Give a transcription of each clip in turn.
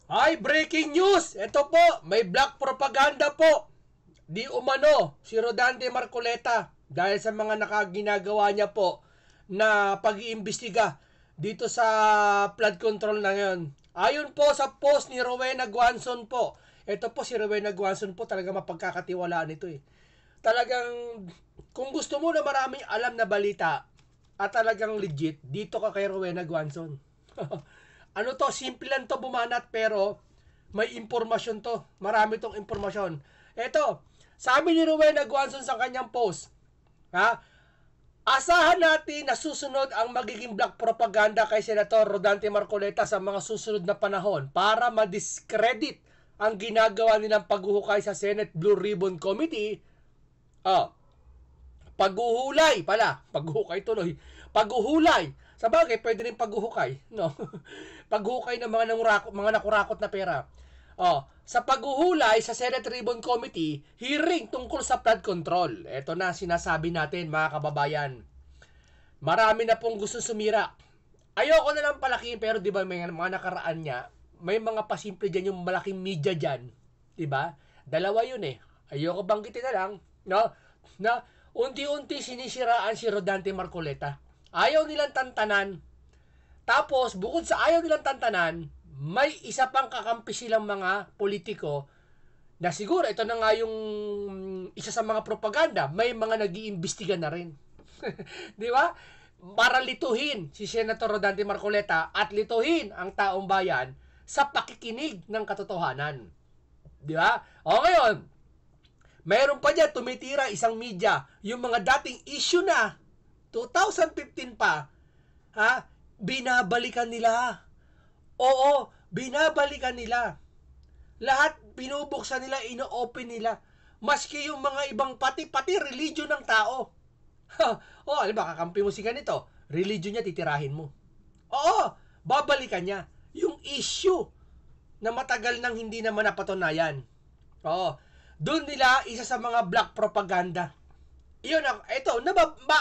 Ay, breaking news! Ito po, may black propaganda po. Di umano, si Rodante Marcoleta dahil sa mga nakaginagawa niya po na pag-iimbestiga dito sa flood control na ngayon. Ayon po sa post ni Rowena Guanzon po, ito po si Rowena Guanzon po talaga mapagkakatiwalaan ito eh. Talagang, kung gusto mo na maraming alam na balita at talagang legit, dito ka kay Rowena Guanzon. Ano to, simple lang to bumanat pero may impormasyon to. Marami tong impormasyon. Ito, sabi ni Rowena Guanzon sa kanyang post, ha? Asahan natin na susunod ang magiging black propaganda kay Senator Rodante Marcoleta sa mga susunod na panahon para ma-discredit ang ginagawa nilang paghuhukay sa Senate Blue Ribbon Committee. Paghuhulay pala. Paghuhukay tuloy. Paghuhulay. Sa bagay, pwede rin paghuhukay. No? Paghuhukay ng mga nakurakot na pera. Sa paghuhulay sa Senate Ribbon Committee, hearing tungkol sa flood control. Ito na sinasabi natin mga kababayan. Marami na pong gusto sumira. Ayoko na lang palakihin pero di ba may mga nakaraan niya, may mga pasimple dyan yung malaking media dyan. Di ba? Dalawa yun eh. Ayoko banggitin na lang. No? Na unti-unti sinisiraan si Rodante Marcoleta. Ayaw nilang tantanan. Tapos, bukod sa ayaw nilang tantanan, may isa pang kakampi silang mga politiko na siguro ito na nga yung isa sa mga propaganda. May mga nag-iimbestiga na rin. Di ba? Para lituhin si Senator Rodante Marcoleta at lituhin ang taong bayan sa pakikinig ng katotohanan. Di ba? O ngayon, mayroon pa dyan tumitira isang media, yung mga dating issue na 2015 pa, ha? Binabalikan nila. Oo, binabalikan nila. Lahat binubuksan nila, ino-open nila. Maski yung mga ibang pati religion ng tao. Di ba, kakampi mo si ganito, religion niya titirahin mo. Oo, babalikan niya. Yung issue na matagal nang hindi naman napatunayan. Oo, doon nila isa sa mga black propaganda. Iyon ang, ito,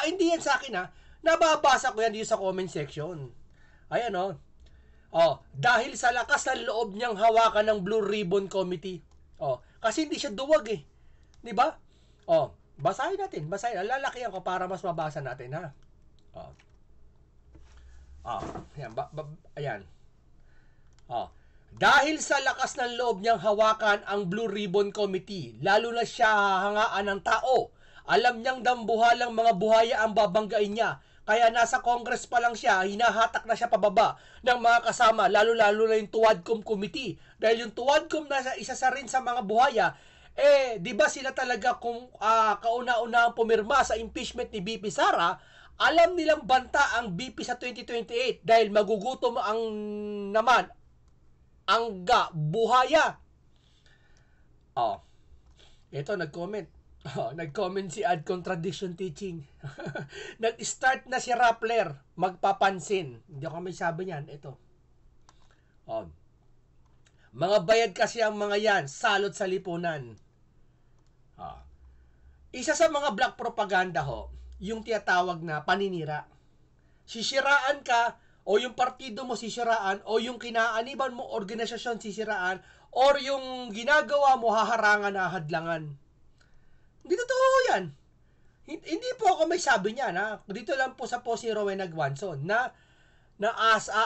hindi yan sa akin ha, nababasa ko yan dito sa comment section. Ayan dahil sa lakas ng loob niyang hawakan ng Blue Ribbon Committee. Kasi hindi siya duwag eh. Di ba? Basahin natin, lalakihan ko para mas mabasa natin ha. Ayan. Dahil sa lakas ng loob niyang hawakan ang Blue Ribbon Committee, lalo na siya hahangaan ng tao. Alam niyang dambuhalang mga buhaya ang babanggain niya. Kaya nasa Congress pa lang siya, hinahatak na siya pababa ng mga kasama, lalo-lalo na yung Tuwadcom Committee. Dahil yung Tuwadcom na isa sa rin sa mga buhaya, di ba sila talaga kung kauna-unahang pumirma sa impeachment ni BP Sara, alam nilang banta ang BP sa 2028 dahil magugutom ang buhaya. Ito nag-comment. Nag-comment si Ad Contradiction Teaching. Nag-start na si Rappler magpapansin. Hindi ako may sabi niyan. Ito. Mga bayad kasi ang mga yan. Salot sa lipunan. Isa sa mga black propaganda yung tinatawag na paninira. Sisiraan ka o yung partido mo sisiraan o yung kinaaniban mo organisasyon sisiraan or yung ginagawa mo haharangan na hadlangan. Hindi totoo yan. Hindi po ako may sabi niya na dito lang po sa post ni Rowena Guanzon na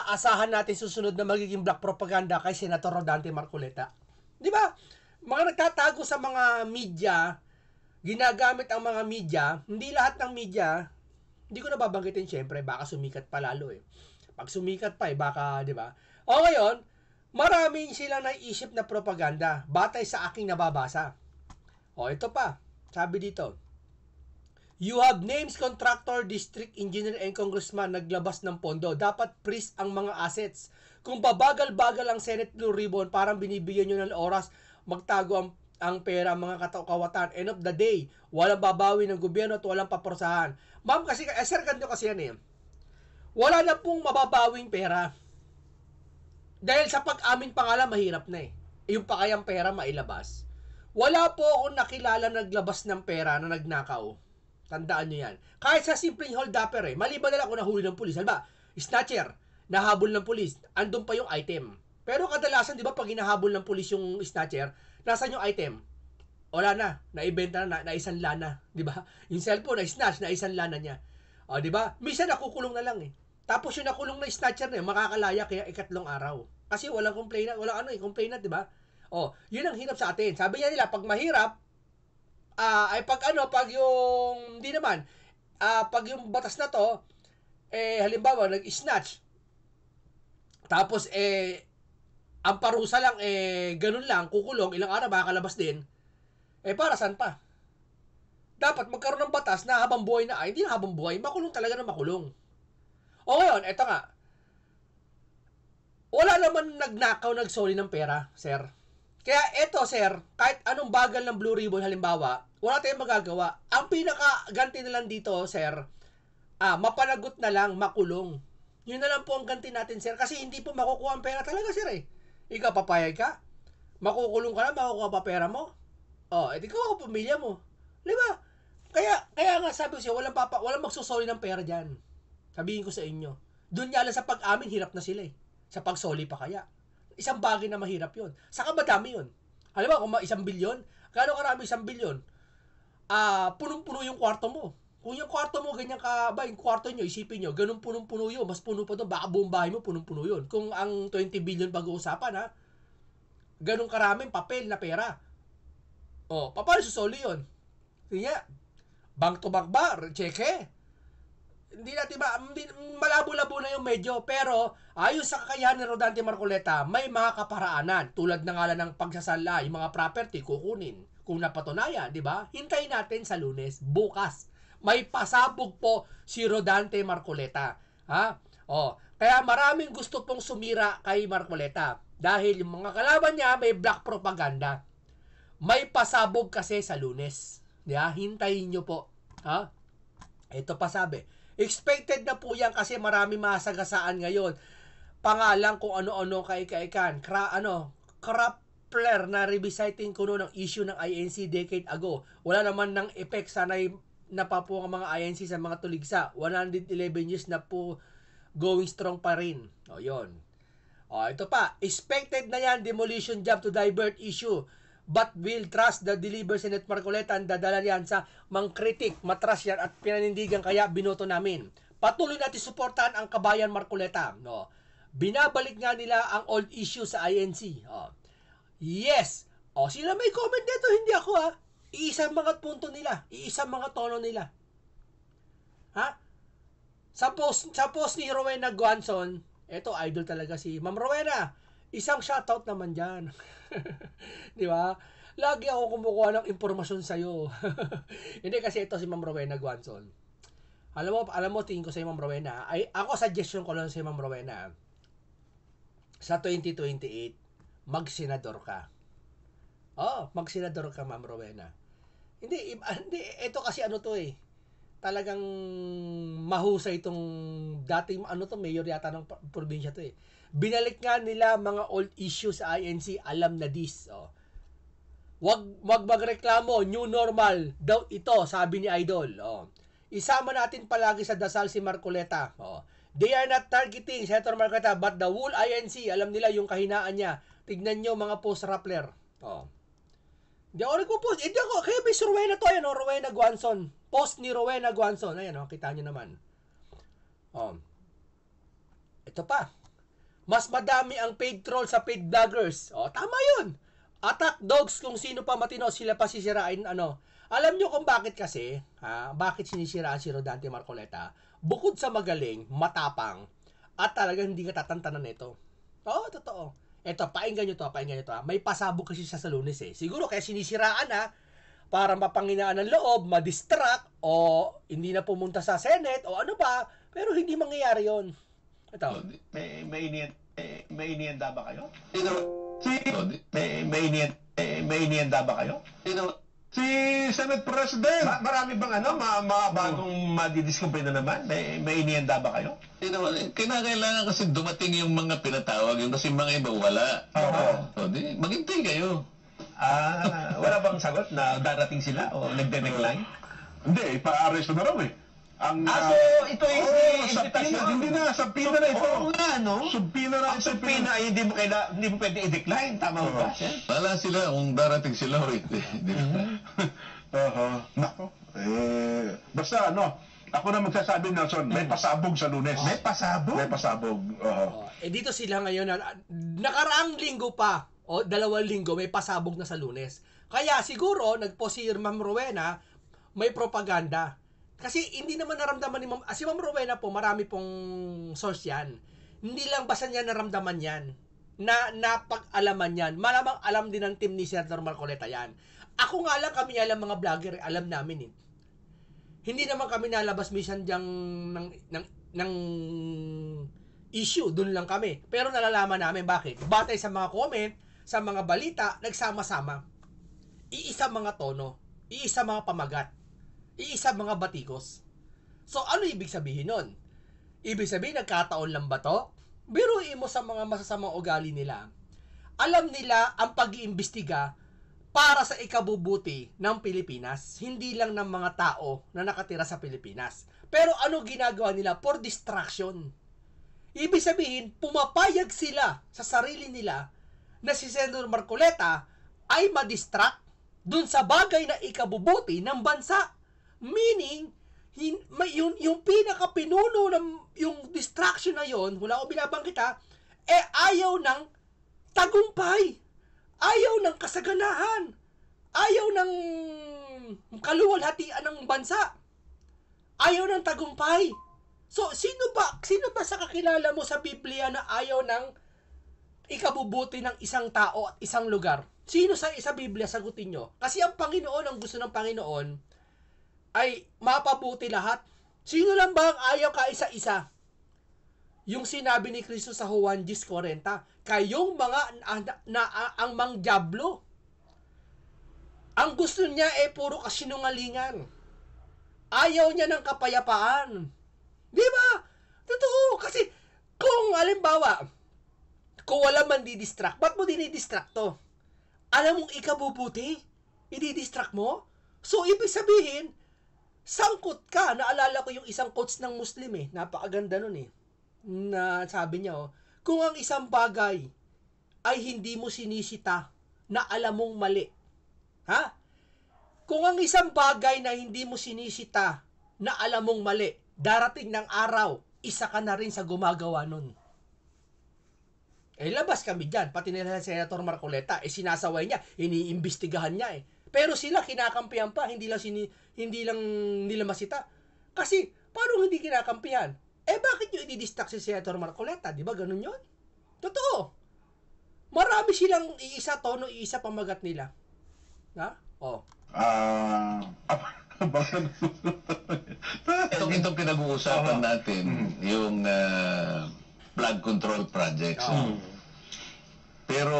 asahan natin susunod na magiging black propaganda kay Senator Rodante Marcoleta. Di ba? Mga nagtatago sa mga media, ginagamit ang mga media, hindi lahat ng media, hindi ko nababanggitin syempre, baka sumikat pa lalo eh. Pag sumikat pa baka, di ba? O ngayon, maraming silang naiisip na propaganda batay sa aking nababasa. Ito pa. Sabi dito, you have names contractor, district engineer, and congressman naglabas ng pondo. Dapat freeze ang mga assets. Kung babagal-bagal ang Senate Blue Ribbon, parang binibigyan nyo ng oras magtago ang pera, mga kawatan. End of the day, walang babawi ng gobyerno at walang paporsahan. Ma'am, kasi, sir, ganito kasi yan eh. Wala na pong mababawing pera. Dahil sa pag-amin pa nga lang, mahirap na eh. Yung pa kayang pera mailabas. Wala po akong nakilala naglabas ng pera na nagnakaw. Tandaan nyo yan. Kahit sa simpleng hold-upper maliban na lang kung nahuli ng pulis. Halba, snatcher, nahabol ng pulis, andun pa yung item. Pero kadalasan, di ba, pag hinahabol ng pulis yung snatcher, nasaan yung item? Wala na, naibenta na, naisanla na, di ba? Yung cellphone na snatch, naisanla na niya. O, di ba? Minsan nakukulong na lang eh. Tapos yung nakulong na snatcher na makakalaya kaya ikatlong araw. Kasi walang complainant, walang complainant, di ba? O, yun ang hirap sa atin. Sabi niya nila, pag mahirap, ay pag yung, hindi naman, pag yung batas na to, halimbawa, nag-snatch, tapos, ang parusa lang, ganun lang, kukulong, ilang araw, makakalabas din, para saan pa? Dapat magkaroon ng batas na habang buhay na, hindi na habang buhay, makulong talaga na makulong. O ngayon, eto nga, wala naman nagnakaw, nagsoli ng pera, sir. Kaya eto, sir, kahit anong bagal ng Blue Ribbon, halimbawa, wala tayong magagawa. Ang pinaka-ganti na lang dito, sir, mapanagot na lang, makulong. Yun na lang po ang ganti natin, sir. Kasi hindi po makukuha ang pera talaga, sir, eh. Ikaw, papayag ka? Makukulong ka na, makukuha pa pera mo? Edi ko ako pamilya mo. Di ba? Kaya nga sabi ko siya, walang magsusoli ng pera dyan. Sabihin ko sa inyo. Doon nga lang sa pag-amin, hirap na sila eh. Sa pagsoli pa kaya. Isang bagay na mahirap yun. Saka madami yun. Alam mo, kung 1 bilyon, gano'ng karami 1 bilyon? Punong-puno yung kwarto mo. Kung yung kwarto mo, ganyan ka ba, yung kwarto nyo, isipin nyo, ganun punong-puno yun. Mas puno pa doon, baka buong bahay mo, punong-puno yun. Kung ang 20 billion pag-uusapan, ha? Ganun karaming papel na pera. Paano susoli yun? Kaya, bank to bank ba? Cheque? Hindi natin malabo-labo na yung medyo, pero ayon sa kakayahan ni Rodante Marcoleta, may mga kaparaanan tulad na nga ng pagsasala, yung mga property kukunin. Kung napatunayan, di ba? Hintayin natin sa Lunes, bukas. May pasabog po si Rodante Marcoleta. Ha? Kaya maraming gusto pong sumira kay Marcoleta dahil yung mga kalaban niya may black propaganda. May pasabog kasi sa Lunes. Diba? Hintayin nyo po. Ha? Ito pa sabi. Expected na po yan kasi marami masagasaan ngayon. Pangalan kung ano-ano kaikaikan. Krappler na revisiting ko noon ang issue ng INC decade ago. Wala naman ng effect. Sana'y napapo ang mga INC sa mga tuligsa. 111 years na po going strong pa rin. Yun. Ito pa. Expected na yan demolition job to divert issue. But will trust the deliver Senate Marcoleta ang dadala yan sa mangkritik, matras yan at pinanindigan kaya binoto namin. Patuloy natin suportahan ang kabayan Marcoleta. Binabalik nga nila ang old issue sa INC. Yes. Sila may comment dito, hindi ako ha. Iisang mga punto nila, iisang mga tono nila. Ha? Sa post ni Rowena Guanzon, eto idol talaga si Ma'am Rowena. Isang shoutout naman dyan. Di ba? Lagi ako kumukuha ng impormasyon sa'yo. Hindi kasi ito si Ma'am Rowena Guanzon. Alam mo, tingin ko sa Ma'am Rowena. Ako, suggestion ko lang sa Ma'am Rowena. Sa 2028, mag-senador ka. Mag-senador ka, Ma'am Rowena. Hindi, ito kasi to eh. Talagang mahusay itong dating, mayor yata ng probinsya to eh. Binalik nga nila mga old issues sa INC, alam na this. Wag magreklamo, new normal daw ito, sabi ni Idol. Isama natin palagi sa dasal si Marcoleta. They are not targeting Senator Marcoleta, but the whole INC, alam nila yung kahinaan niya. Tignan nyo mga post-rappler. Hindi ako nagpo-post. Hindi ako, kaya may si Rowena to, ayan Rowena Guanzon. Post ni Rowena Guanzon. Ayan kita nyo naman. Ito pa. Mas madami ang paid troll sa paid vloggers. Tama yun. Attack dogs kung sino pa matino, sila pa sisirain. Alam nyo kung bakit kasi, bakit sinisiraan si Rodante Marcoleta? Bukod sa magaling, matapang, at talagang hindi ka tatantanan nito. Totoo. Eto, painggan nyo to. May pasabog kasi sa Lunes eh. Siguro kaya sinisiraan para mapanghinaan ng loob, madistract, o hindi na pumunta sa Senate, o ano ba, pero hindi mangyayari yon. Ito. May inienda ba kayo? May inienda ba kayo? Si Senate President! Marami bang bagong madidiscover na naman? May inienda ba kayo? Kinakailangan kasi dumating yung mga pinatawag, yung kasi mga iba wala. Maghintay kayo. Wala bang sagot na darating sila o nagde-decline? Hindi, ipa-arresto na raw eh. So ito ay invitation. Hindi na, subpoena na ito. Oo nga, no? Subpoena na. Ang subpoena ay hindi mo pwede i-decline. Tama ba, Sen? Wala sila kung darating sila o hindi. Nako. Basta ako na magsasabi, Nelson, may pasabog sa Lunes. May pasabog? May pasabog. Dito sila ngayon, nakaraang linggo pa, o 2 linggo, may pasabog na sa Lunes. Kaya siguro, nagpo si Ma'am Rowena, may propaganda. Kasi hindi naman naramdaman ni si Ma'am Rowena po, marami pong source yan. Hindi lang basta niya naramdaman yan, na napag-alaman yan. Malamang alam din ng team ni Senator Marcoleta yan. Ako nga lang, kami alam mga vlogger, alam namin eh. Hindi naman kami nalabas minsan diyang ng issue, dun lang kami. Pero nalalaman namin bakit. Batay sa mga comment, sa mga balita, nagsama-sama. Iisa mga tono, iisa mga pamagat, iisa mga batikos. So, ano ibig sabihin nun? Ibig sabihin, nagkataon lang ba to? Biruin mo sa mga masasamang ugali nila. Alam nila ang pag-iimbestiga para sa ikabubuti ng Pilipinas, hindi lang ng mga tao na nakatira sa Pilipinas. Pero ano ginagawa nila? For distraction. Ibig sabihin, pumapayag sila sa sarili nila na si Senator Marcoleta ay madistract dun sa bagay na ikabubuti ng bansa. Meaning, yung pinaka-pinuno ng yung distraction na yon, wala ko binabanggit ayaw ng tagumpay. Ayaw ng kasaganahan. Ayaw ng kaluwalhatian ng bansa. Ayaw ng tagumpay. So, sino ba sa kakilala mo sa Biblia na ayaw ng ikabubuti ng isang tao at isang lugar? Sino sa Biblia, sagutin nyo? Kasi ang Panginoon, ang gusto ng Panginoon, ay mapabuti lahat. Sino lang ba ang ayaw kaisa-isa? Yung sinabi ni Kristo sa Juan 10:40, kayong mga ang mangjablo. Ang gusto niya puro kasinungalingan. Ayaw niya ng kapayapaan. Di ba? Totoo. Kasi kung halimbawa, kung wala man di-distract, ba't mo dinidistract to? Alam mong ikabubuti? I-distract mo? So, ibig sabihin, sangkot ka. Naalala ko yung isang quotes ng Muslim napakaganda nun na sabi niya kung ang isang bagay ay hindi mo sinisita na alam mong mali, kung ang isang bagay na hindi mo sinisita na alam mong mali, darating ng araw, isa ka na rin sa gumagawa nun. Labas kami dyan, pati nila Senator Marcoleta, sinasaway niya, iniimbestigahan niya Pero sila kinakampihan pa, hindi lang nila masita. Kasi, paano hindi kinakampihan? Bakit nyo i-distract si Senator Marcoleta? Di ba ganun yun? Totoo. Marami silang iisa tono, iisa pamagat nila. Itong pinag-uusapan natin, yung flood control projects. Pero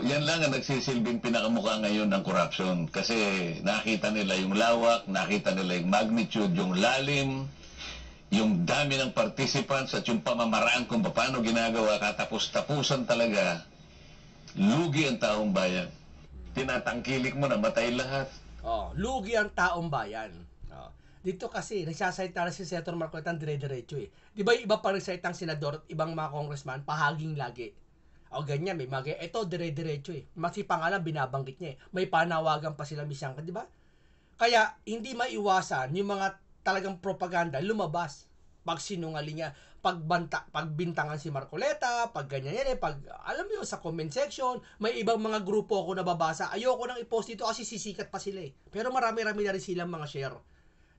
yan lang ang nagsisilbing pinakamukha ngayon ng corruption. Kasi nakita nila yung lawak, nakita nila yung magnitude, yung lalim, yung dami ng participants at yung pamamaraan kung paano ginagawa, katapos-tapusan talaga, lugi ang taong bayan. Tinatangkilik mo na matay lahat. Lugi ang taong bayan. Dito kasi, nagsasalita na si Senator Marcoleta dire-diretso Di ba iba pa nagsalitang senador at ibang mga congressman, pahaging lagi. Ganyan, may ito dire-diretso Masipang alam, binabanggit niya May panawagan pa sila misyang, di ba? Kaya, hindi maiwasan yung mga talagang propaganda lumabas. Pag sinungaling niya, pagbintangan si Marcoleta, pag ganyan alam mo sa comment section, may ibang mga grupo ako nababasa. Ayoko nang i-post dito kasi sisikat pa sila Pero marami-rami na rin silang mga share.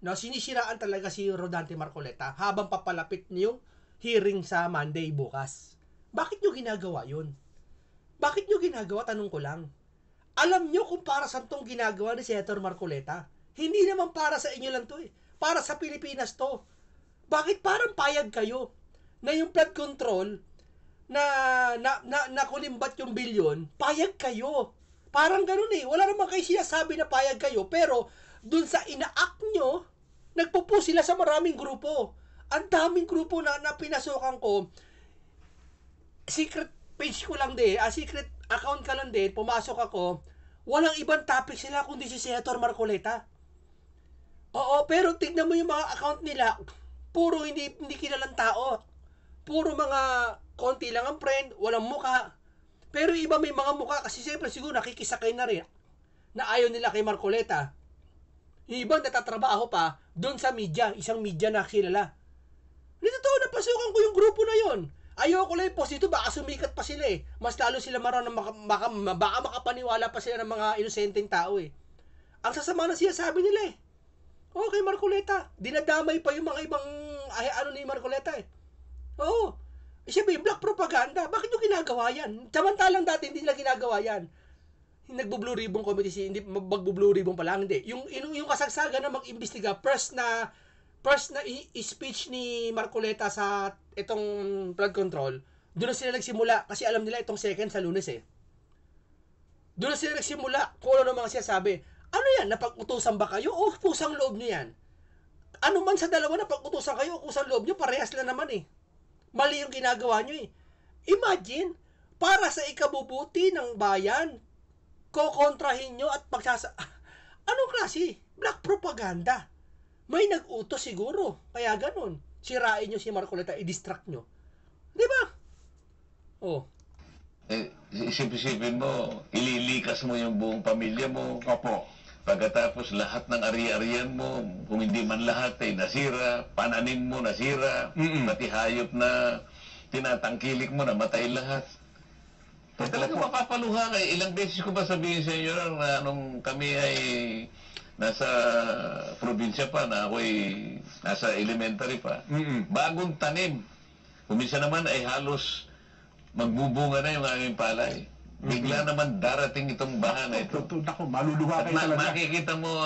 Sinisiraan talaga si Rodante Marcoleta habang papalapit niyong hearing sa Monday bukas. Bakit nyo ginagawa yun? Bakit nyo ginagawa? Tanong ko lang. Alam nyo kung para saan tong ginagawa ni Senator Marcoleta? Hindi naman para sa inyo lang to Para sa Pilipinas to. Bakit parang payag kayo na yung flood control na kulimbat yung bilyon, payag kayo. Parang ganun Wala naman kayo sinasabi na payag kayo, pero dun sa ina-act nyo, nagpo-post sila sa maraming grupo. Ang daming grupo na pinasukan ko. Secret page ko lang secret account ka lang pumasok ako, walang ibang topic sila kundi si Senator Marcoleta. Oo, pero tignan mo yung mga account nila, puro hindi kilalang tao. Puro mga konti lang ang friend, walang muka. Pero iba may mga muka kasi siyempre siguro nakikisakay na rin na ayaw nila kay Marcoleta. Yung ibang natatrabaho pa doon sa media, isang media na kilala. Hindi totoo, napasukan ko yung grupo na yon. Ayoko lang i-post ito, baka sumikat pa sila eh. Mas lalo sila marunong baka makapaniwala pa sila ng mga inosenteng tao eh. Ang sasama na siya sabi nila eh. Okay, Marcoleta. Dinadamay pa yung mga ibang ni Marcoleta eh. Oo. Siyempre, black propaganda. Bakit yung ginagawa yan? Samantalang dati hindi nila ginagawa yan. Nagbo-blue ribbon committee, hindi magbo-blue ribbon pa lang, hindi. Yung kasagsagan na mag-imbestiga, first na speech ni Marcoleta sa itong flood control, doon na sila nagsimula kasi alam nila itong second sa Lunes eh. Doon na sila nagsimula kung ano mga sinasabi. Ano yan? Napag-utusan ba kayo o pusang loob nyo yan? Ano man sa dalawa, napag-utusan kayo o pusang loob nyo, parehas lang naman eh. Mali yung ginagawa nyo eh. Imagine, para sa ikabubuti ng bayan, kokontrahin nyo at anong klase? Black propaganda. May nag-utos siguro. Kaya ganun. Sirain nyo si Marcoleta, i-distract nyo. Di ba? Oh. Isip-isipin mo, ililikas mo yung buong pamilya mo. Opo. Pagkatapos lahat ng ari-arian mo, kung hindi man lahat ay nasira, pananim mo nasira, pati hayop na tinatangkilik mo, namatay lahat. Talaga mapapaluha kayo. Ilang beses ko ba sabihin sa inyo na nung kami ay nasa probinsya pa, na ako'y nasa elementary pa, bagong tanim. Kuminsan naman ay halos magbubunga na yung aming palay. Bigla naman darating itong baha na ito. Naku, maluluha kayo talaga. Makikita mo,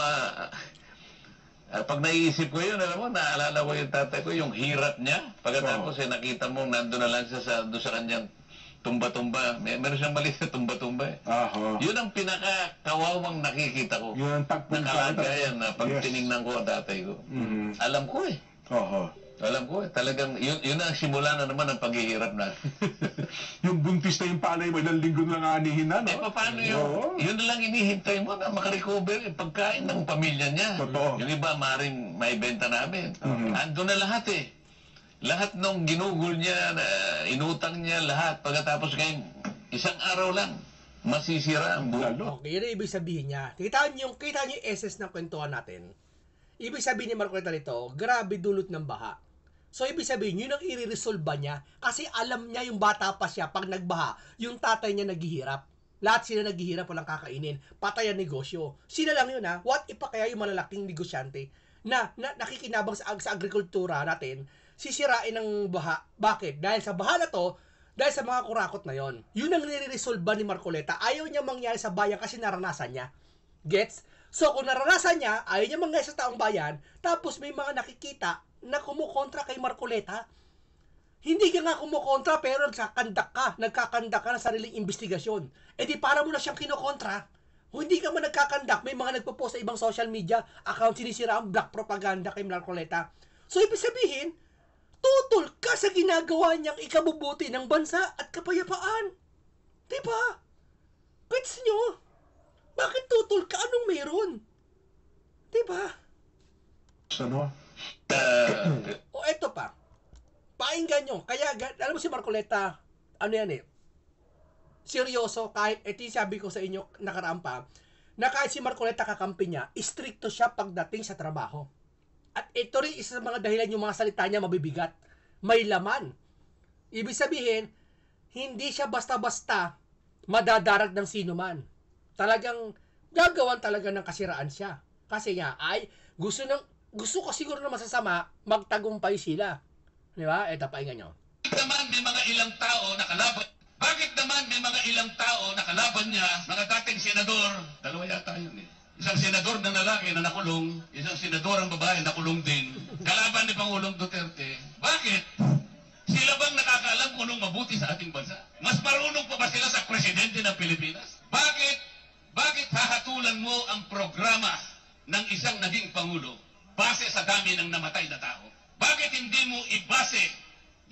pag naiisip ko yun, alam mo, naalala ko yung tatay ko, yung hirap niya. Pagkatapos nakita mo, nandun na lang siya doon sa kanyang tumba-tumba. Meron siyang maliit na tumba-tumba eh. Yun ang pinakakawawang nakikita ko. Yun ang nakalagayan na pag tinignan ko ang tatay ko. Alam ko eh. Alam ko eh. Talagang, yun ang simula na naman ang paghihirap na. Yung buntis na yung palay mo, ilang linggo lang aanihin na, no? Paano yun? Yun na lang inihintay mo na makarecover yung pagkain ng pamilya niya. Totoo. Yung iba, maring maibenta namin. Ando na lahat eh. Lahat nung ginugol niya, inutang niya lahat. Pagkatapos ngayon, isang araw lang, masisira ang buhay. Okay, yun ang ibig sabihin niya. Kita niyo yung essence ng kwentuhan natin. Ibig sabihin ni Marcoleta nito, grabe dulot ng baha. So, ibig sabihin, yun ang i-resolve niya kasi alam niya yung bata pa siya pag nagbaha, yung tatay niya naghihirap. Lahat sila naghihirap, walang kakainin. Patay ang negosyo. Sila lang yun ha. What if pa kaya yung malalaking negosyante na nakikinabang sa agrikultura natin, sisirain ng baha. Bakit? Dahil sa baha na to, dahil sa mga kurakot na yon. Yun ang nire-resolve ni Marcoleta. Ayaw niya mangyari sa bayan kasi naranasan niya. Gets? So, kung naranasan niya, ayaw niya mangyari sa taong bayan, tapos may mga nakikita na kumukontra kay Marcoleta. Hindi ka nga kumukontra, pero nagkakandak ka ng sariling investigasyon. Eh di para mo na siyang kinokontra. Kung hindi ka man nagkakandak, may mga nagpo-post sa ibang social media account, sinisira ang black propaganda kay Marcoleta. So, ibig sabihin, tutol ka sa ginagawa niyang ikabubuti ng bansa at kapayapaan. Diba? Gets nyo? Bakit tutol ka? Anong mayroon? Diba? Ano? O eto pa. Painggan nyo. Kaya, alam mo si Marcoleta, ano yan eh, seryoso, kahit, ito yung sabi ko sa inyo nakaraan pa, na kahit si Marcoleta kakampi niya, stricto siya pagdating sa trabaho. At ito rin isa sa mga dahilan yung mga salita niya mabibigat. May laman. Ibig sabihin, hindi siya basta-basta madadarag ng sino man. Talagang gagawan talaga ng kasiraan siya. Kasi nga ay gusto ko siguro na masasama magtagumpay sila. Di ba? Eto, painggan nyo. Bakit naman may mga ilang tao na kalaban? Bakit naman may mga ilang tao na kalaban niya, mga dating senador, dalawa yata yun eh. Isang senador na lalaki na nakulong, isang senador ang babae na nakulong din, kalaban ni Pangulong Duterte. Bakit? Sila bang nakakaalam kung anong mabuti sa ating bansa? Mas marunong pa ba sila sa presidente ng Pilipinas? Bakit hahatulan mo ang programa ng isang naging Pangulo base sa dami ng namatay na tao? Bakit hindi mo ibase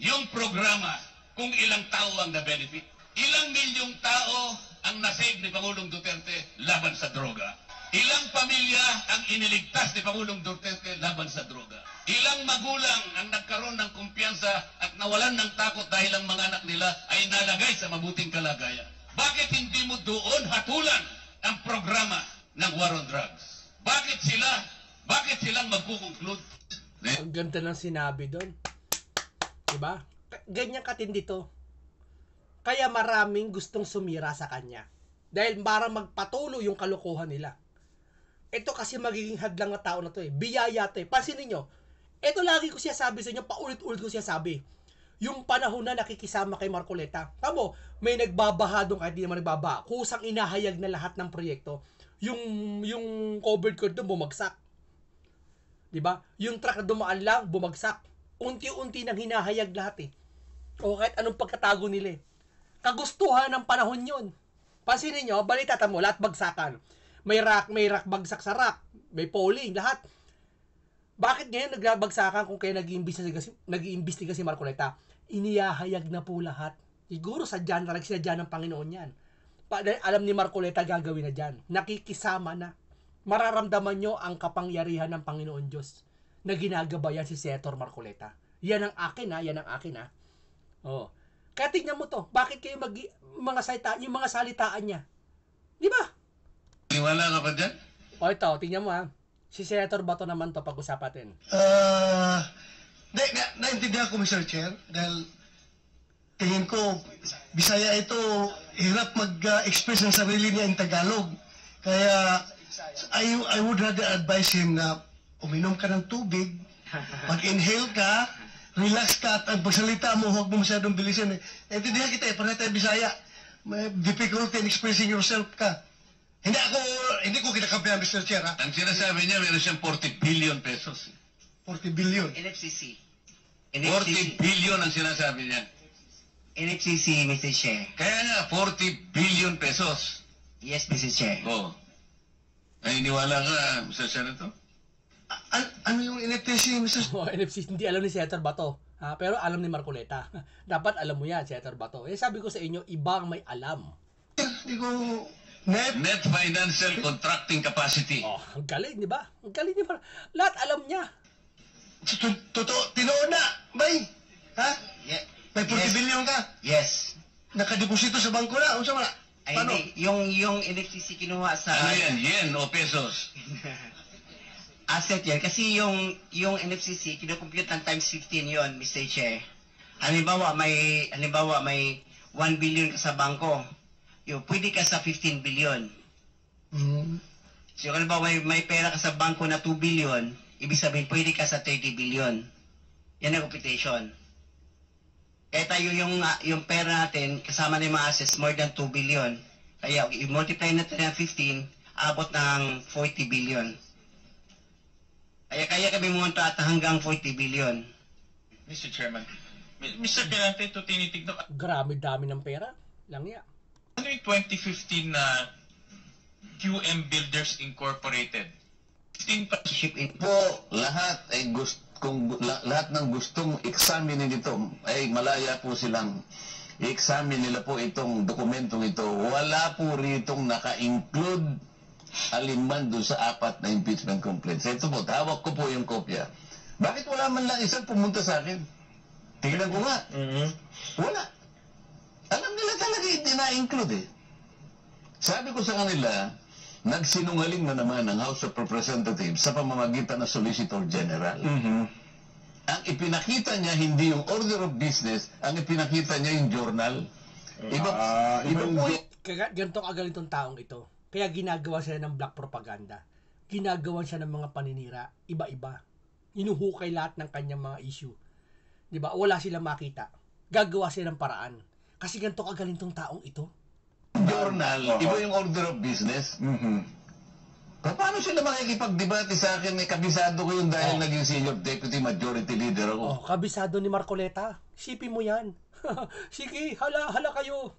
yung programa kung ilang tao ang na-benefit? Ilang milyong tao ang nasave ni Pangulong Duterte laban sa droga? Ilang pamilya ang iniligtas ni Pangulong Duterte laban sa droga? Ilang magulang ang nagkaroon ng kumpiyansa at nawalan ng takot dahil ang mga anak nila ay nalagay sa mabuting kalagayan? Bakit hindi mo doon hatulan ang programa ng war on drugs? Bakit silang magkukonclude? Ang ganda ng sinabi doon. Diba? Ganyan katindi to. Kaya maraming gustong sumira sa kanya. Dahil para magpatuloy yung kalokohan nila. Ito kasi magiging hadlang na tao na to eh. Biyaya to eh. Pansinin nyo, ito lagi ko siya sabi sa inyo, paulit-ulit ko siya sabi. Yung panahon na nakikisama kay Marcoleta. Tamo, may nagbabaha doon kahit di naman nagbabaha. Kusang inahayag na lahat ng proyekto. Yung covered court doon bumagsak. Diba? Yung truck na dumaan lang, bumagsak. Unti-unti nang hinahayag lahat eh. O kahit anong pagkatago nila eh. Kagustuhan ng panahon yun. Pansinin nyo, balita mo, lahat bagsakan. May rock bagsak sa rock. May polling, lahat. Bakit ngayon nagbagsakan kung kaya nag-iimbestiga si Marcoleta? Inihahayag na po lahat. Siguro sinadya ng Panginoon yan. Alam ni Marcoleta gagawin na dyan. Nakikisama na. Mararamdaman nyo ang kapangyarihan ng Panginoon Diyos na ginagabayan si Senator Marcoleta. Yan ang akin ha. Oh. Kaya tingnan mo to. Bakit kayo yung mga salitaan niya? Di ba? Niwala ka pa dyan? O ito, tingnan mo ha. Si Senator Bato naman to pag-usapatin. Naintindihan ko, Mr. Chair, dahil tingin ko, Bisaya ito, hirap mag-express ng sarili niya in Tagalog. Kaya, I would rather advise him na uminom ka ng tubig, mag-inhale ka, relax ka, at ang pagsalita mo, huwag mo masyadong bilisin. Naintindihan kita, parang tayo Bisaya. May difficulty in expressing yourself ka. Hindi ko kinakampihan, Mr. Chair, ha? Ang sinasabi niya, meron siyang 40 billion pesos. 40 billion. NFCC. 40 billion ang sinasabi niya. NFCC, Mr. Chair. Kaya nga, 40 billion pesos. Yes, Mr. Chair. Oo. Ay, iniwala ka, Mr. Senator? Ano yung NFTC, Mr. NFC, hindi alam ni Senator Bato. Ha? Pero alam ni Marcoleta. Dapat alam mo yan, Senator Bato. Sabi ko sa inyo, ibang may alam. Hindi ko... Net Financial Contracting Capacity. Oh, ang galing, di ba? Ang galing, di ba? Lahat alam niya. Totoo, tinoon na, bay. Ha? Yeah. May 40 billion ka. Yes. Nakadeposito sa bangko na. Unsa man? Ay, Paano? hindi. Yung NFCC kinuha sa... Ano yan? Yen o pesos? Asset yan. Kasi yung NFCC, kinukompute ng times 15 yon, Mr. Chair. Halimbawa, may 1 billion ka sa bangko. Pwede ka sa 15 billion. So, halimbawa, may pera ka sa bangko na 2 billion, ibig sabihin, pwede ka sa 30 billion. Yan ang computation. Kaya tayo yung pera natin, kasama ng mga assets, more than 2 billion. Kaya, i-multiply natin ng 15, abot ng 40 billion. Kaya kami munta at hanggang 40 billion. Mr. Chairman, Mr. Galante, ito tinitignan. Grabe dami ng pera. Langya. Ano yung 2015 na QM Builders Incorporated? 15 Ship in. Po, lahat ay lahat ng gustong examine nito ay malaya po silang i-examine nila po itong dokumentong ito. Wala po ritong naka-include alinman doon sa 4 na impeachment complaints. Ito po, hawak ko po yung kopya. Bakit wala man lang isang pumunta sa akin? Tingnan ko nga. Wala. Alam nila talaga hindi na-include eh. Sabi ko sa kanila, nagsinungaling na naman ang House of Representatives sa pamamagitan ng Solicitor General. Ang ipinakita niya hindi yung order of business, ang ipinakita niya yung journal. Iba po Ganito kagalintong taong ito. Kaya ginagawa sila ng black propaganda. Ginagawa siya ng mga paninira. Iba-iba. Inuhukay lahat ng kanyang mga issue. Diba? Wala silang makita. Gagawa sila ng paraan. Kasi ganito kagalintong taong ito. journal, iba yung order of business. Paano sila makikipagdebate sa akin? Kabisado ko yun dahil naging senior deputy majority leader ako. Kabisado ni Marcoleta. Sipin mo yan. Sige, hala kayo.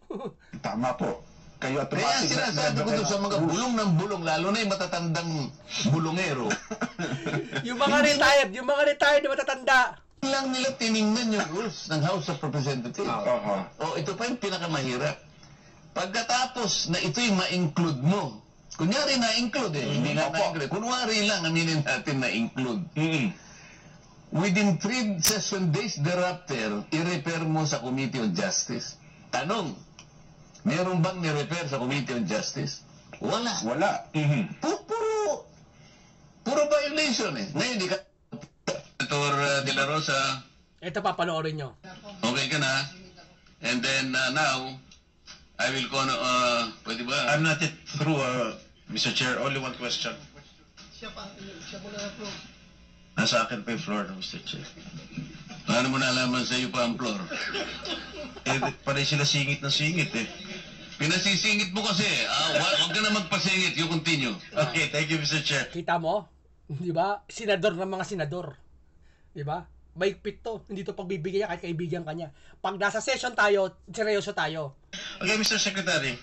Tama po. Kayo at Kaya sinasabi ko doon sa mga bulong ng bulong, lalo na yung matatandang bulongero. yung mga retired na matatanda. Lang nila tiningnan yung rules ng House of Representatives. Ito pa yung pinakamahirap. Pagkatapos na ito yung ma-include mo Kunyari na-include hindi nga na-include. Kunwari lang, aminin natin na-include. Within 3 session days thereafter, i-refer mo sa Committee on Justice. Tanong, meron bang ni-refer sa Committee on Justice? Wala. Wala. Puro violation eh. Ngayon, di ka... Senator De La Rosa, Ito papanoorin nyo. okay ka na? And then now, I will call... pwede ba? I'm not yet through, Mr. Chair. Only one question. Siya muna na po. Nasa akin pa yung floor, Mr. Chair. Paano mo nalaman sa iyo pa ang floor? Panay sila singit ng singit eh. Pinasisingit mo kasi. Huwag ka na magpasingit. You continue. Okay, thank you, Mr. Chair. Kita mo? Di ba? Senador ng mga senador. Di ba? Maigpit to. Hindi to pagbibigay kahit kaibigan kanya. Pag nasa session tayo, seryoso tayo. Okay, Mr. Secretary.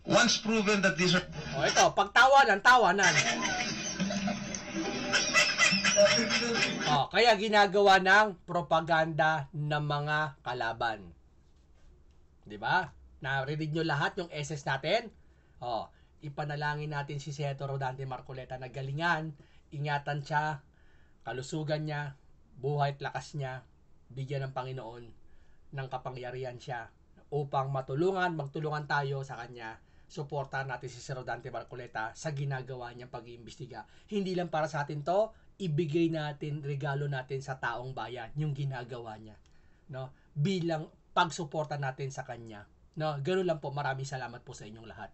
Once proven that these are... O ito, pag tawanan. Kaya ginagawa ng propaganda ng mga kalaban. 'Di ba? Narinig nyo lahat yung SS natin? Ipanalangin natin si Senator Rodante Marcoleta na galingan, ingatan siya, kalusugan niya, buhay at lakas niya, bigyan ng Panginoon ng kapangyarihan siya upang magtulungan tayo sa kanya. Suportahan natin si Sir Rodante Marcoleta sa ginagawa niyang pag-iimbestiga. Hindi lang para sa atin to, ibigay natin, regalo natin sa taong bayan yung ginagawa niya, no? Bilang pagsuporta natin sa kanya, no? Ganoon lang po. Maraming salamat po sa inyong lahat.